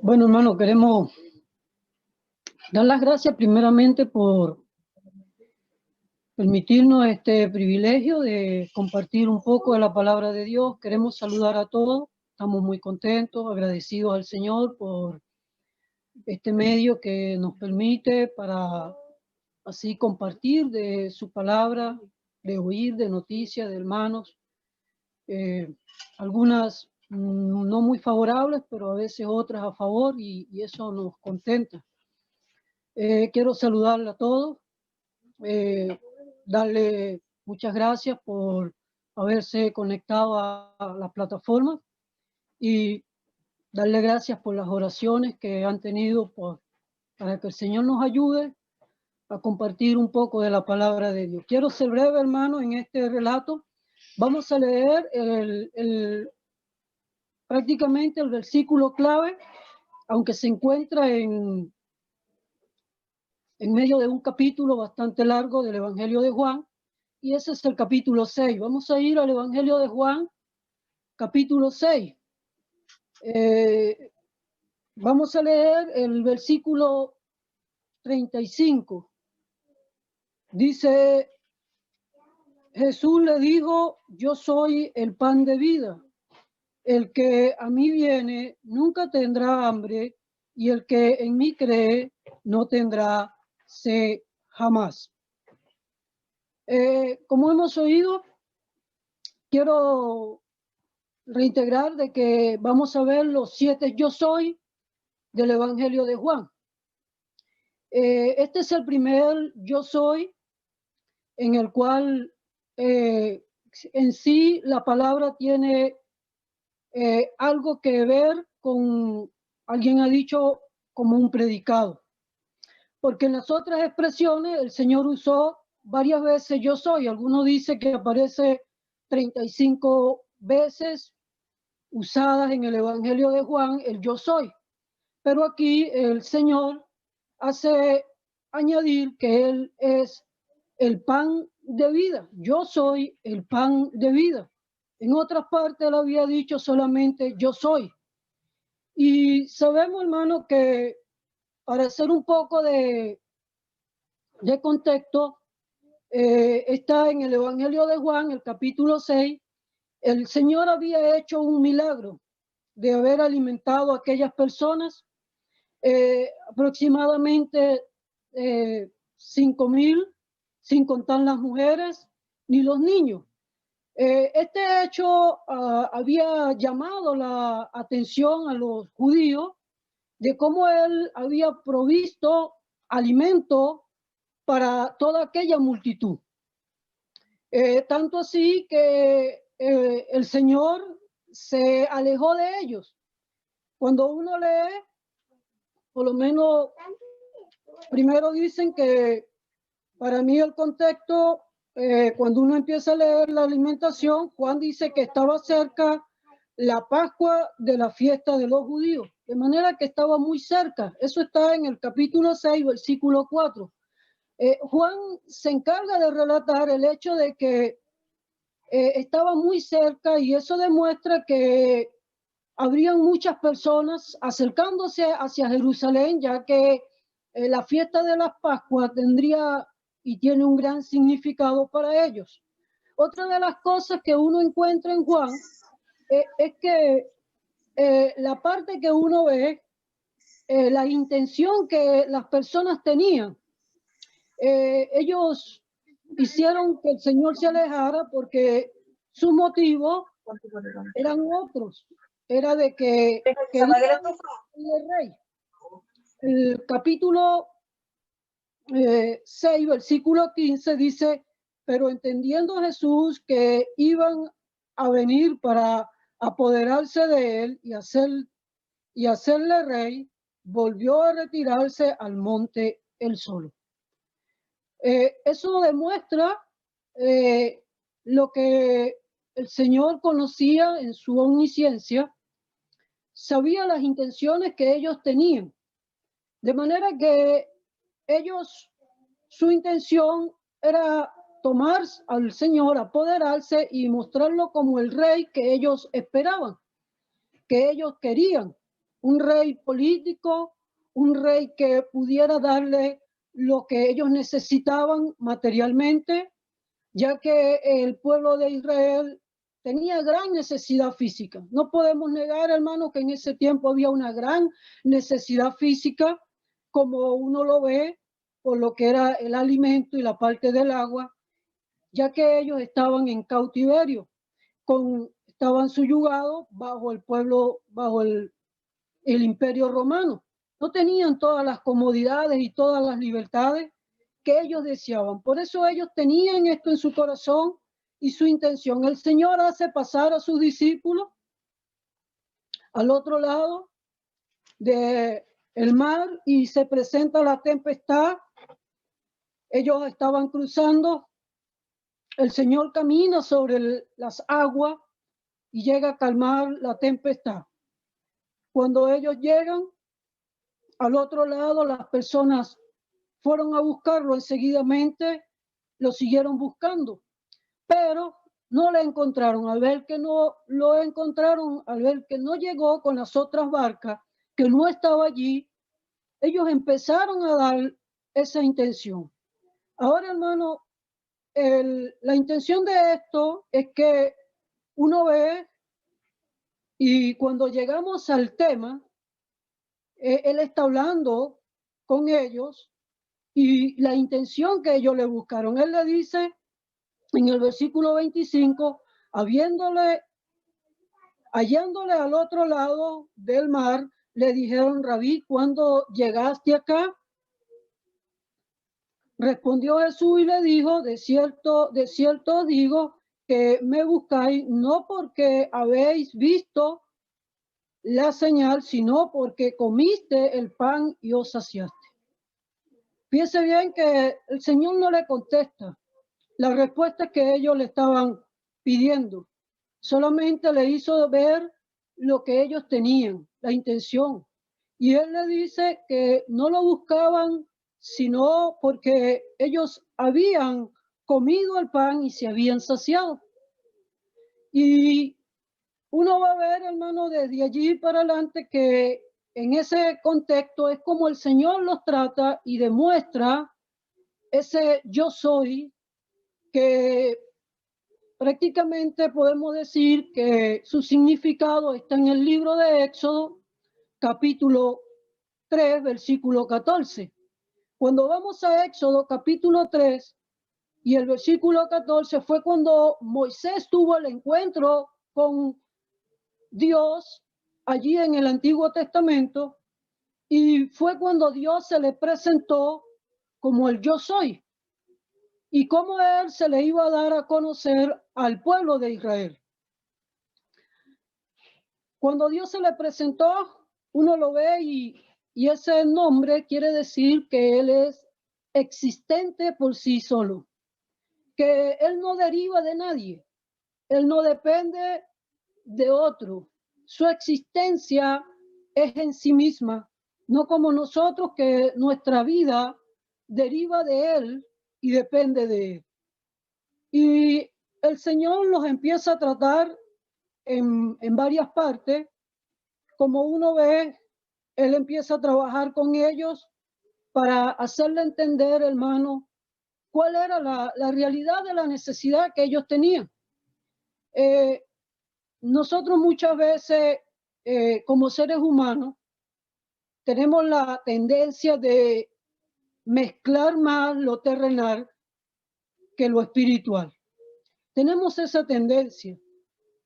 Bueno, hermano, queremos dar las gracias primeramente por permitirnos este privilegio de compartir un poco de la palabra de Dios. Queremos saludar a todos. Estamos muy contentos, agradecidos al Señor por este medio que nos permite para así compartir de su palabra, de oír de noticias de hermanos, algunas no muy favorables, pero a veces otras a favor y eso nos contenta. Quiero saludarle a todos, darle muchas gracias por haberse conectado a la plataforma y darle gracias por las oraciones que han tenido para que el Señor nos ayude a compartir un poco de la palabra de Dios. Quiero ser breve, hermano, en este relato. Vamos a leer prácticamente el versículo clave, aunque se encuentra en medio de un capítulo bastante largo del Evangelio de Juan, y ese es el capítulo 6. Vamos a ir al Evangelio de Juan, capítulo 6. Vamos a leer el versículo 35. Dice, Jesús le dijo, yo soy el pan de vida. El que a mí viene nunca tendrá hambre, y el que en mí cree no tendrá sed jamás. Como hemos oído, quiero reintegrar de que vamos a ver los 7 yo soy del Evangelio de Juan. Este es el primer yo soy en el cual en sí la palabra tiene algo que ver con, alguien ha dicho, como un predicado. Porque en las otras expresiones el Señor usó varias veces yo soy. Algunos dicen que aparece 35 veces usadas en el Evangelio de Juan el yo soy. Pero aquí el Señor hace añadir que Él es el pan de vida. Yo soy el pan de vida. En otras partes Él había dicho solamente yo soy. Y sabemos, hermano, que para hacer un poco de contexto, está en el Evangelio de Juan, el capítulo 6, el Señor había hecho un milagro de haber alimentado a aquellas personas, aproximadamente 5,000, sin contar las mujeres ni los niños. Este hecho había llamado la atención a los judíos de cómo él había provisto alimento para toda aquella multitud. Tanto así que el Señor se alejó de ellos. Cuando uno lee, por lo menos, primero dicen que para mí el contexto, cuando uno empieza a leer la alimentación, Juan dice que estaba cerca la Pascua de la fiesta de los judíos, de manera que estaba muy cerca. Eso está en el capítulo 6, versículo 4. Juan se encarga de relatar el hecho de que estaba muy cerca, y eso demuestra que habrían muchas personas acercándose hacia Jerusalén, ya que la fiesta de las Pascuas tendría y tiene un gran significado para ellos. Otra de las cosas que uno encuentra en Juan es que la parte que uno ve, la intención que las personas tenían, ellos hicieron que el Señor se alejara porque su motivo eran otros, era de que querían el rey. El capítulo 6, versículo 15 dice, pero entendiendo Jesús que iban a venir para apoderarse de él y hacerle rey, volvió a retirarse al monte él solo. Eso demuestra lo que el Señor conocía en su omnisciencia, sabía las intenciones que ellos tenían, de manera que ellos, su intención era tomar al Señor, apoderarse y mostrarlo como el rey que ellos esperaban, que ellos querían. un rey político, un rey que pudiera darle lo que ellos necesitaban materialmente, ya que el pueblo de Israel tenía gran necesidad física. No podemos negar, hermano, que en ese tiempo había una gran necesidad física, como uno lo ve por lo que era el alimento y la parte del agua, ya que ellos estaban en cautiverio, estaban subyugados bajo el pueblo, bajo el imperio romano. No tenían todas las comodidades y todas las libertades que ellos deseaban. Por eso ellos tenían esto en su corazón y su intención. El Señor hace pasar a sus discípulos al otro lado del mar y se presenta la tempestad. Ellos estaban cruzando. El Señor camina sobre las aguas y llega a calmar la tempestad. Cuando ellos llegan al otro lado, las personas fueron a buscarlo enseguidamente, lo siguieron buscando, pero no le encontraron. Al ver que no lo encontraron, al ver que no llegó con las otras barcas, que no estaba allí, ellos empezaron a dar esa intención. Ahora, hermano, la intención de esto es que uno ve, y cuando llegamos al tema, él está hablando con ellos y la intención que ellos le buscaron. Él le dice en el versículo 25, hallándole al otro lado del mar, le dijeron: Rabí, ¿cuándo llegaste acá? Respondió Jesús y le dijo: de cierto digo que me buscáis no porque habéis visto la señal, sino porque comiste el pan y os saciaste. Fíjese bien que el Señor no le contesta la respuesta que ellos le estaban pidiendo. Solamente le hizo ver lo que ellos tenían, la intención. Y él le dice que no lo buscaban sino porque ellos habían comido el pan y se habían saciado. Y uno va a ver, hermano, desde allí para adelante que en ese contexto es como el Señor los trata y demuestra ese yo soy, que prácticamente podemos decir que su significado está en el libro de Éxodo, capítulo 3, versículo 14. Cuando vamos a Éxodo, capítulo 3, y el versículo 14 fue cuando Moisés tuvo el encuentro con Dios allí en el Antiguo Testamento, y fue cuando Dios se le presentó como el yo soy y cómo él se le iba a dar a conocer al pueblo de Israel. Cuando Dios se le presentó, uno lo ve y ese nombre quiere decir que él es existente por sí solo, que él no deriva de nadie, él no depende de otro, su existencia es en sí misma, no como nosotros que nuestra vida deriva de él y depende de él. Y el Señor los empieza a tratar en varias partes. Como uno ve, él empieza a trabajar con ellos para hacerle entender, hermano, cuál era la realidad de la necesidad que ellos tenían. Nosotros muchas veces, como seres humanos, tenemos la tendencia de mezclar más lo terrenal que lo espiritual. Tenemos esa tendencia.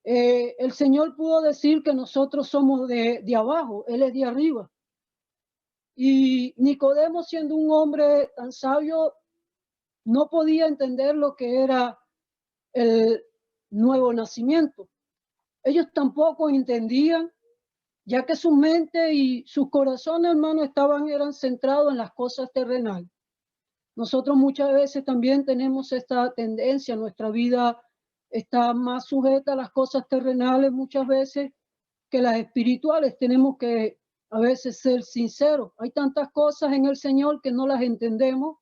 El Señor pudo decir que nosotros somos de abajo, Él es de arriba. Y Nicodemo, siendo un hombre tan sabio, no podía entender lo que era el nuevo nacimiento. Ellos tampoco entendían, ya que su mente y sus corazones, hermano, eran centrados en las cosas terrenales. Nosotros muchas veces también tenemos esta tendencia, nuestra vida está más sujeta a las cosas terrenales muchas veces que las espirituales. Tenemos que a veces ser sinceros. Hay tantas cosas en el Señor que no las entendemos,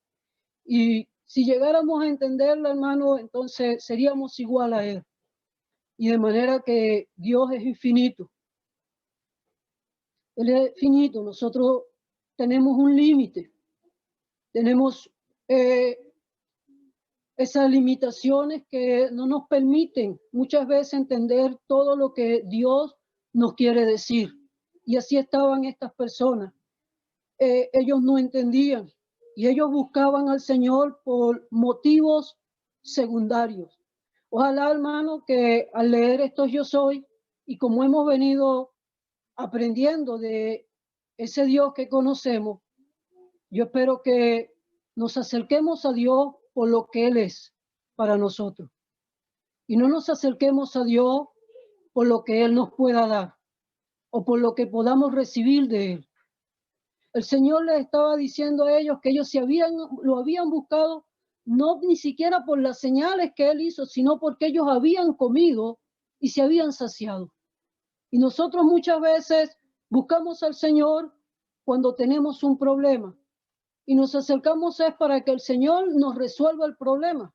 y si llegáramos a entenderla, hermano, entonces seríamos igual a Él. Y de manera que Dios es infinito. Él es finito, nosotros tenemos un límite, tenemos esas limitaciones que no nos permiten muchas veces entender todo lo que Dios nos quiere decir. Y así estaban estas personas. Ellos no entendían y ellos buscaban al Señor por motivos secundarios. Ojalá, hermano, que al leer esto Yo Soy, y como hemos venido aprendiendo de ese Dios que conocemos, yo espero que nos acerquemos a Dios por lo que Él es para nosotros y no nos acerquemos a Dios por lo que Él nos pueda dar o por lo que podamos recibir de Él. El Señor les estaba diciendo a ellos que ellos lo habían buscado no ni siquiera por las señales que Él hizo, sino porque ellos habían comido y se habían saciado. Y nosotros muchas veces buscamos al Señor cuando tenemos un problema y nos acercamos es para que el Señor nos resuelva el problema.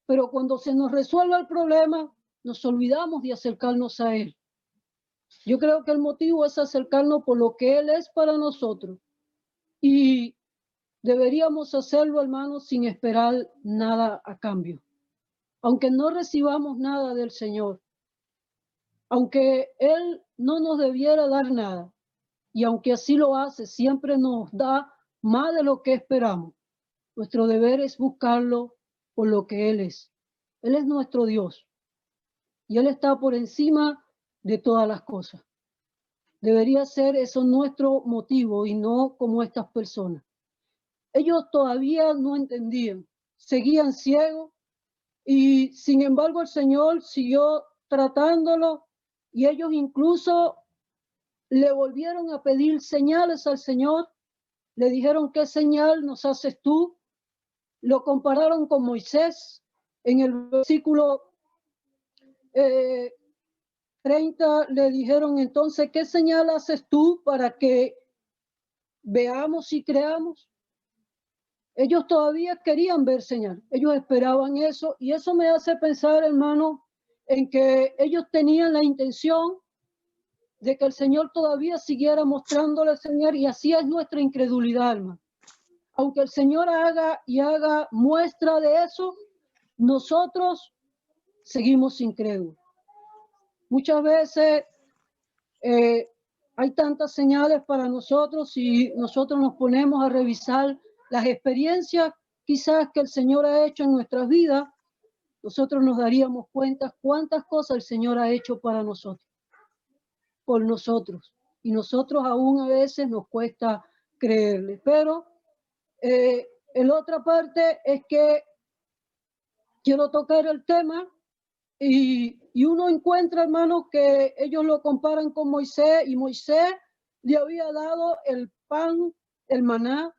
Pero cuando se nos resuelve el problema, nos olvidamos de acercarnos a Él. Yo creo que el motivo es acercarnos por lo que Él es para nosotros. Y deberíamos hacerlo, hermanos, sin esperar nada a cambio. Aunque no recibamos nada del Señor, aunque Él no nos debiera dar nada, y aunque así lo hace, siempre nos da más de lo que esperamos. Nuestro deber es buscarlo por lo que Él es. Él es nuestro Dios y Él está por encima de todas las cosas. Debería ser eso nuestro motivo y no como estas personas. Ellos todavía no entendían, seguían ciegos y sin embargo el Señor siguió tratándolo y ellos incluso le volvieron a pedir señales al Señor. Le dijeron, ¿qué señal nos haces tú? Lo compararon con Moisés. En el versículo 30 le dijeron entonces, ¿qué señal haces tú para que veamos y creamos? Ellos todavía querían ver señal, ellos esperaban eso y eso me hace pensar, hermano, en que ellos tenían la intención de que el Señor todavía siguiera mostrándole señal y así es nuestra incredulidad, hermano. Aunque el Señor haga muestra de eso, nosotros seguimos incrédulos. Muchas veces hay tantas señales para nosotros y nosotros nos ponemos a revisar las experiencias quizás que el Señor ha hecho en nuestras vidas, nosotros nos daríamos cuenta cuántas cosas el Señor ha hecho para nosotros, por nosotros. Y nosotros aún a veces nos cuesta creerle. Pero en otra parte es que quiero tocar el tema y uno encuentra, hermanos, que ellos lo comparan con Moisés y Moisés le había dado el pan, el maná,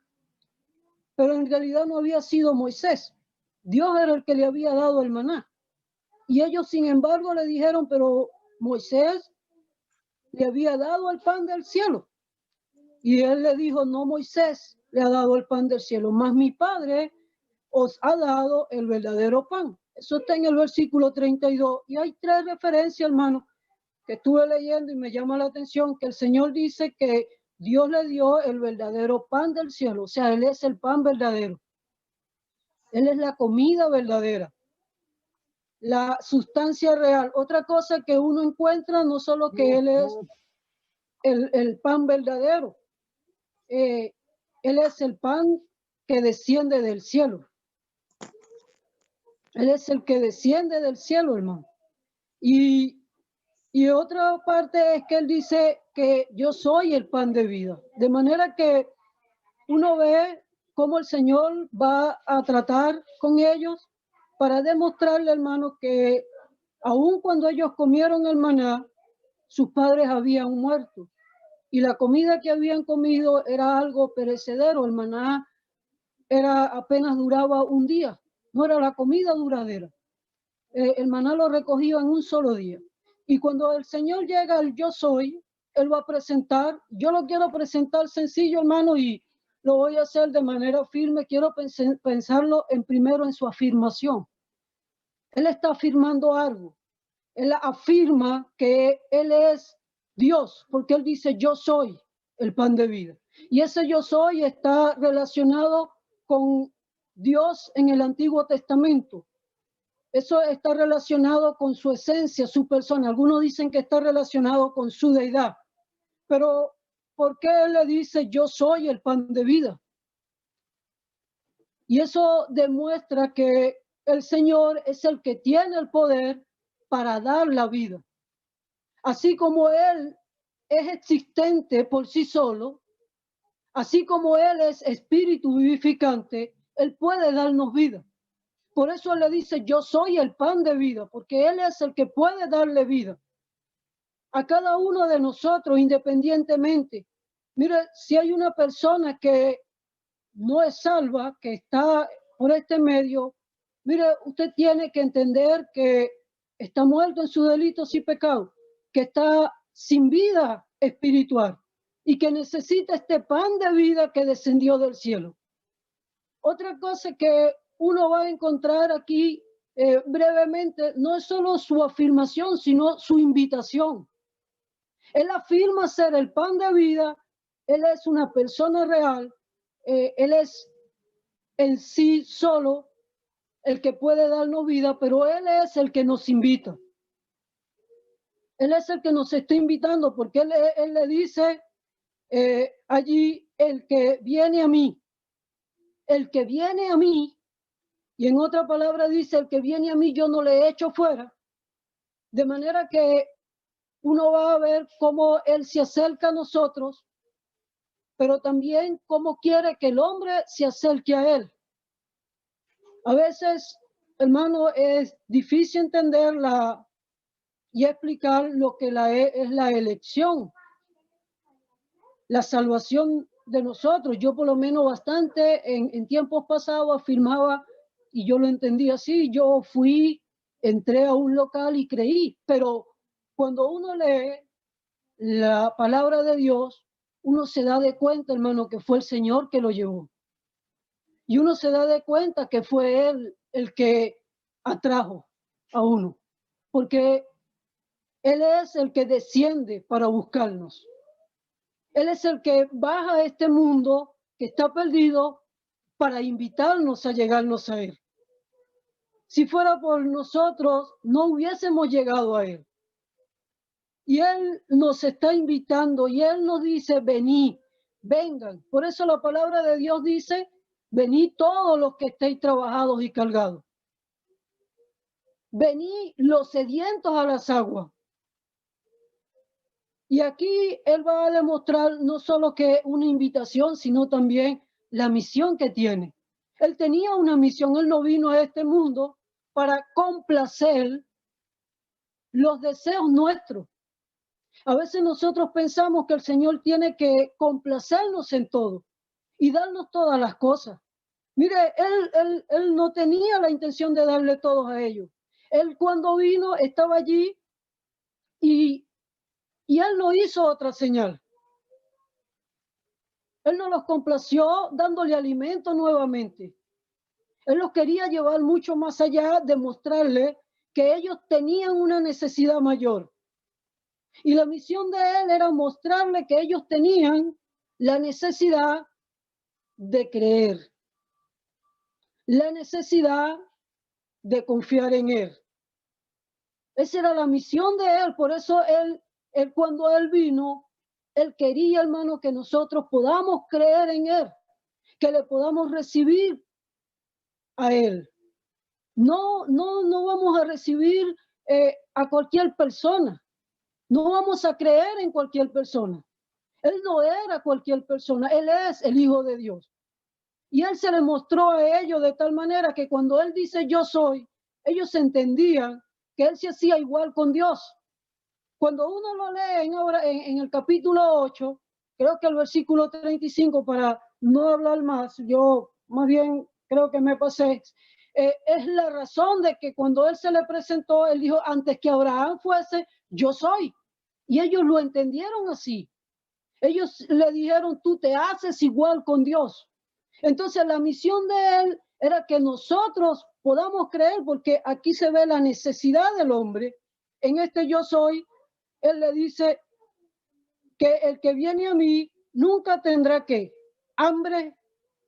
pero en realidad no había sido Moisés. Dios era el que le había dado el maná. Y ellos, sin embargo, le dijeron, pero Moisés le había dado el pan del cielo. Y él le dijo, no, Moisés le ha dado el pan del cielo, más mi Padre os ha dado el verdadero pan. Eso está en el versículo 32. Y hay tres referencias, hermano, que estuve leyendo y me llama la atención, que el Señor dice que Dios le dio el verdadero pan del cielo. O sea, Él es el pan verdadero. Él es la comida verdadera, la sustancia real. Otra cosa que uno encuentra, no solo que Él es el pan verdadero, Él es el pan que desciende del cielo. Él es el que desciende del cielo, hermano. Y otra parte es que Él dice que yo soy el pan de vida. De manera que uno ve cómo el Señor va a tratar con ellos para demostrarle, hermano, que aun cuando ellos comieron el maná, sus padres habían muerto. Y la comida que habían comido era algo perecedero. El maná apenas duraba un día. No era la comida duradera. El maná lo recogía en un solo día. Y cuando el Señor llega al yo soy, Él va a presentar, yo lo quiero presentar sencillo, hermano, y lo voy a hacer de manera firme. Quiero pensarlo primero en su afirmación. Él está afirmando algo. Él afirma que Él es Dios, porque él dice, yo soy el pan de vida. Y ese yo soy está relacionado con Dios en el Antiguo Testamento. Eso está relacionado con su esencia, su persona. Algunos dicen que está relacionado con su deidad. Pero, ¿por qué él le dice, yo soy el pan de vida? Y eso demuestra que el Señor es el que tiene el poder para dar la vida. Así como Él es existente por sí solo, así como Él es espíritu vivificante, Él puede darnos vida. Por eso Él le dice, yo soy el pan de vida, porque Él es el que puede darle vida a cada uno de nosotros independientemente. Mire, si hay una persona que no es salva, que está por este medio, mire, usted tiene que entender que está muerto en sus delitos y pecados, que está sin vida espiritual y que necesita este pan de vida que descendió del cielo. Otra cosa que uno va a encontrar aquí brevemente, no es solo su afirmación, sino su invitación. Él afirma ser el pan de vida, él es una persona real, él es en sí solo el que puede darnos vida, pero él es el que nos invita. Él es el que nos está invitando, porque él le dice allí, el que viene a mí, y en otra palabra dice, el que viene a mí yo no le echo fuera. De manera que uno va a ver cómo él se acerca a nosotros, pero también cómo quiere que el hombre se acerque a él. A veces, hermano, es difícil entender y explicar lo que es la elección, la salvación de nosotros. Yo por lo menos bastante en tiempos pasados afirmaba, y yo lo entendí así, yo entré a un local y creí, pero cuando uno lee la palabra de Dios, uno se da de cuenta, hermano, que fue el Señor que lo llevó. Y uno se da de cuenta que fue Él el que atrajo a uno, porque Él es el que desciende para buscarnos. Él es el que baja a este mundo que está perdido para invitarnos a llegarnos a Él. Si fuera por nosotros, no hubiésemos llegado a Él. Y Él nos está invitando y Él nos dice, venid, vengan. Por eso la palabra de Dios dice, venid todos los que estéis trabajados y cargados. Venid los sedientos a las aguas. Y aquí Él va a demostrar no solo que una invitación, sino también la misión que tiene. Él tenía una misión, Él no vino a este mundo para complacer los deseos nuestros. A veces nosotros pensamos que el Señor tiene que complacernos en todo y darnos todas las cosas. Mire, él no tenía la intención de darle todo a ellos. Él cuando vino estaba allí y Él no hizo otra señal. Él no los complació dándole alimento nuevamente. Él los quería llevar mucho más allá, demostrarle que ellos tenían una necesidad mayor. Y la misión de Él era mostrarle que ellos tenían la necesidad de creer, la necesidad de confiar en Él. Esa era la misión de Él, por eso él cuando Él vino, Él quería, hermano, que nosotros podamos creer en Él, que le podamos recibir a Él. No vamos a recibir a cualquier persona, no vamos a creer en cualquier persona. Él no era cualquier persona, Él es el Hijo de Dios. Y Él se le mostró a ellos de tal manera que cuando Él dice yo soy, ellos entendían que Él se hacía igual con Dios. Cuando uno lo lee ahora en el capítulo 8, creo que el versículo 35, para no hablar más, yo más bien creo que me pasé, es la razón de que cuando Él se le presentó, Él dijo, antes que Abraham fuese, yo soy. Y ellos lo entendieron así. Ellos le dijeron, tú te haces igual con Dios. Entonces la misión de Él era que nosotros podamos creer, porque aquí se ve la necesidad del hombre. En este yo soy, Él le dice, que el que viene a mí nunca tendrá ¿qué? Hambre,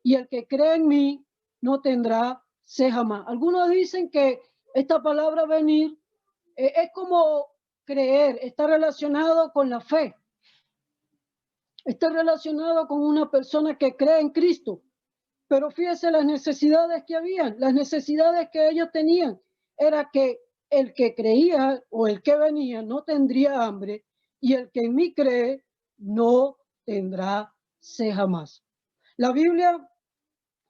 y el que cree en mí no tendrá sed jamás. Algunos dicen que esta palabra venir es como creer, está relacionado con la fe, está relacionado con una persona que cree en Cristo. Pero fíjese las necesidades que habían, las necesidades que ellos tenían, era que el que creía o el que venía no tendría hambre, y el que en mí cree no tendrá sed jamás. La Biblia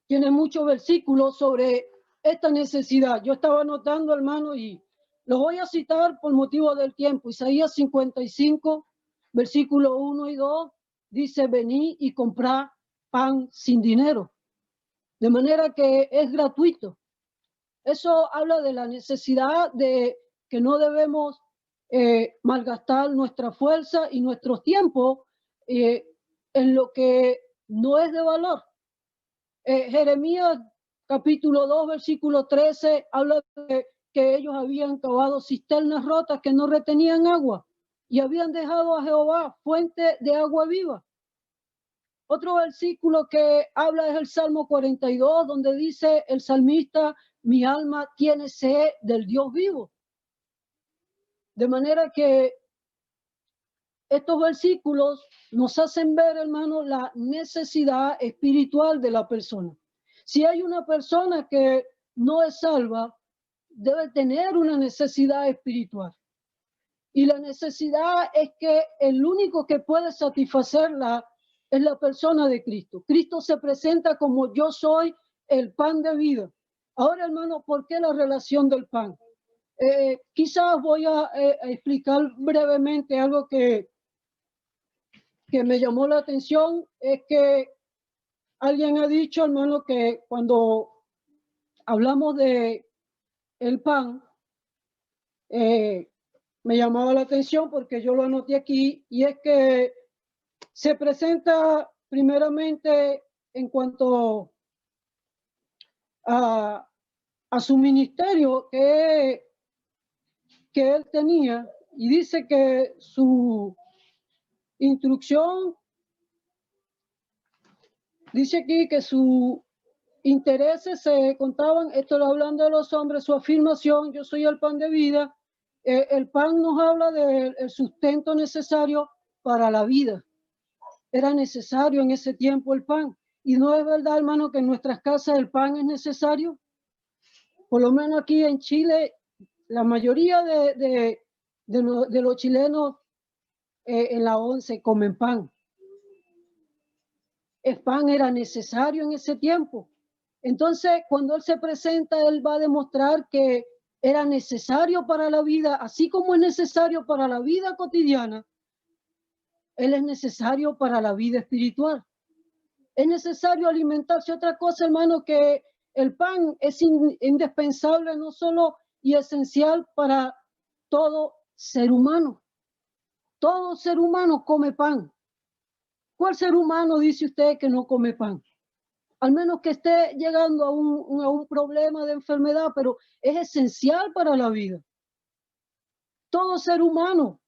tiene muchos versículos sobre esta necesidad. Yo estaba anotando, hermano, y los voy a citar por motivo del tiempo. Isaías 55, versículos 1 y 2, dice: vení y comprá pan sin dinero. De manera que es gratuito. Eso habla de la necesidad de que no debemos malgastar nuestra fuerza y nuestro tiempo en lo que no es de valor. Jeremías capítulo 2, versículo 13, habla de que ellos habían cavado cisternas rotas que no retenían agua y habían dejado a Jehová fuente de agua viva. Otro versículo que habla es el Salmo 42, donde dice el salmista: mi alma tiene sed del Dios vivo. De manera que estos versículos nos hacen ver, hermano, la necesidad espiritual de la persona. Si hay una persona que no es salva, debe tener una necesidad espiritual. Y la necesidad es que el único que puede satisfacerla es la persona de Cristo. Cristo se presenta como: yo soy el pan de vida. Ahora, hermano, ¿por qué la relación del pan? Quizás voy a explicar brevemente algo que me llamó la atención. Es que alguien ha dicho, hermano, que cuando hablamos de el pan, me llamaba la atención porque yo lo anoté aquí, y es que se presenta primeramente en cuanto a su ministerio que él tenía, y dice que su instrucción, dice aquí que sus intereses se contaban, esto lo hablando de los hombres, su afirmación: yo soy el pan de vida. El pan nos habla del sustento necesario para la vida. Era necesario en ese tiempo el pan. Y no es verdad, hermano, que en nuestras casas el pan es necesario. Por lo menos aquí en Chile, la mayoría de los chilenos en la once comen pan. El pan era necesario en ese tiempo. Entonces, cuando él se presenta, él va a demostrar que era necesario para la vida, así como es necesario para la vida cotidiana, él es necesario para la vida espiritual. Es necesario alimentarse. Otra cosa, hermano, que el pan es indispensable, no solo y esencial para todo ser humano. Todo ser humano come pan. ¿Cuál ser humano dice usted que no come pan? Al menos que esté llegando a un problema de enfermedad, pero es esencial para la vida. Todo ser humano.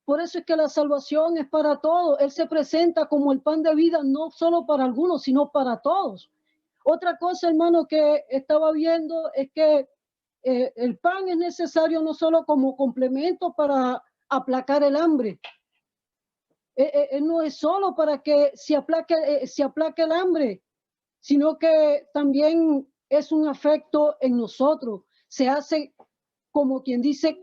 Por eso es que la salvación es para todos. Él se presenta como el pan de vida, no solo para algunos, sino para todos. Otra cosa, hermano, que estaba viendo es que el pan es necesario no solo como complemento para aplacar el hambre. No es solo para que se aplaque el hambre, sino que también es un afecto en nosotros. Se hace, como quien dice,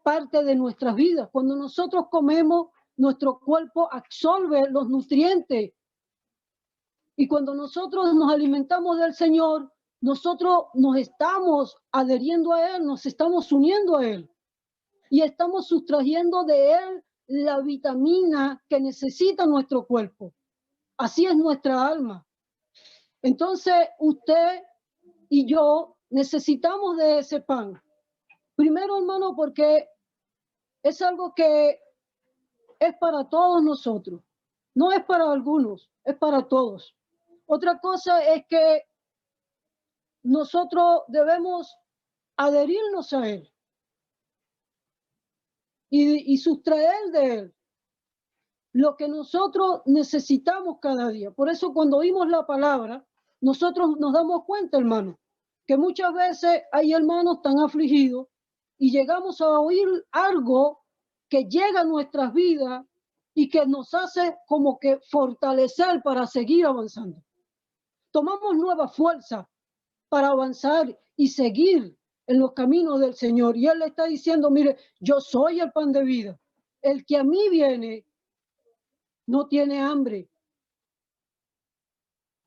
parte de nuestras vidas. Cuando nosotros comemos, nuestro cuerpo absorbe los nutrientes. Y cuando nosotros nos alimentamos del Señor, nosotros nos estamos adheriendo a Él, nos estamos uniendo a Él. Y estamos sustrayendo de Él la vitamina que necesita nuestro cuerpo. Así es nuestra alma. Entonces, usted y yo necesitamos de ese pan. Primero, hermano, porque es algo que es para todos nosotros. No es para algunos, es para todos. Otra cosa es que nosotros debemos adherirnos a Él y sustraer de Él. lo que nosotros necesitamos cada día. Por eso cuando oímos la palabra, nosotros nos damos cuenta, hermano, que muchas veces hay hermanos tan afligidos y llegamos a oír algo que llega a nuestras vidas y que nos hace como que fortalecer para seguir avanzando. Tomamos nueva fuerza para avanzar y seguir en los caminos del Señor. Y Él le está diciendo, mire, yo soy el pan de vida. El que a mí viene no tiene hambre.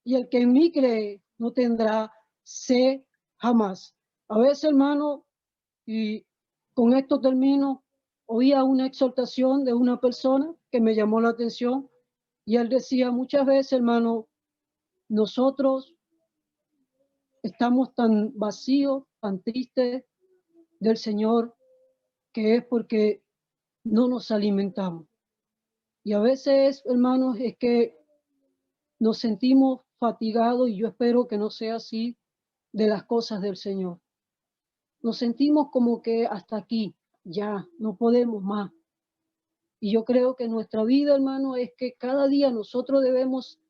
Y el que en mí cree no tendrá sed jamás. A veces, hermano, y con esto termino, oía una exhortación de una persona que me llamó la atención y él decía muchas veces, hermano, nosotros estamos tan vacíos, tan tristes del Señor, que es porque no nos alimentamos. Y a veces, hermanos, es que nos sentimos fatigados y yo espero que no sea así de las cosas del Señor. Nos sentimos como que hasta aquí, ya, no podemos más. Y yo creo que nuestra vida, hermano, es que cada día nosotros debemos,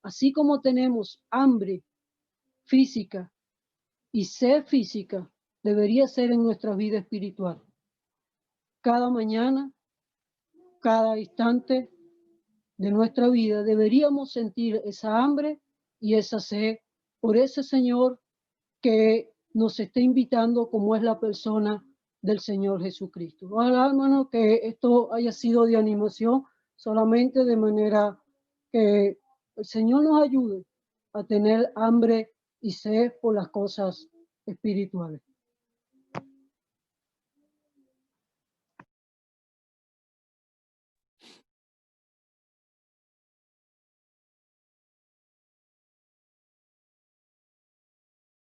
así como tenemos hambre física y sed física, debería ser en nuestra vida espiritual. Cada mañana, cada instante de nuestra vida deberíamos sentir esa hambre y esa sed por ese Señor que nos está invitando, como es la persona del Señor Jesucristo. Ojalá, hermano, que esto haya sido de animación solamente de manera que el Señor nos ayude a tener hambre y sed por las cosas espirituales.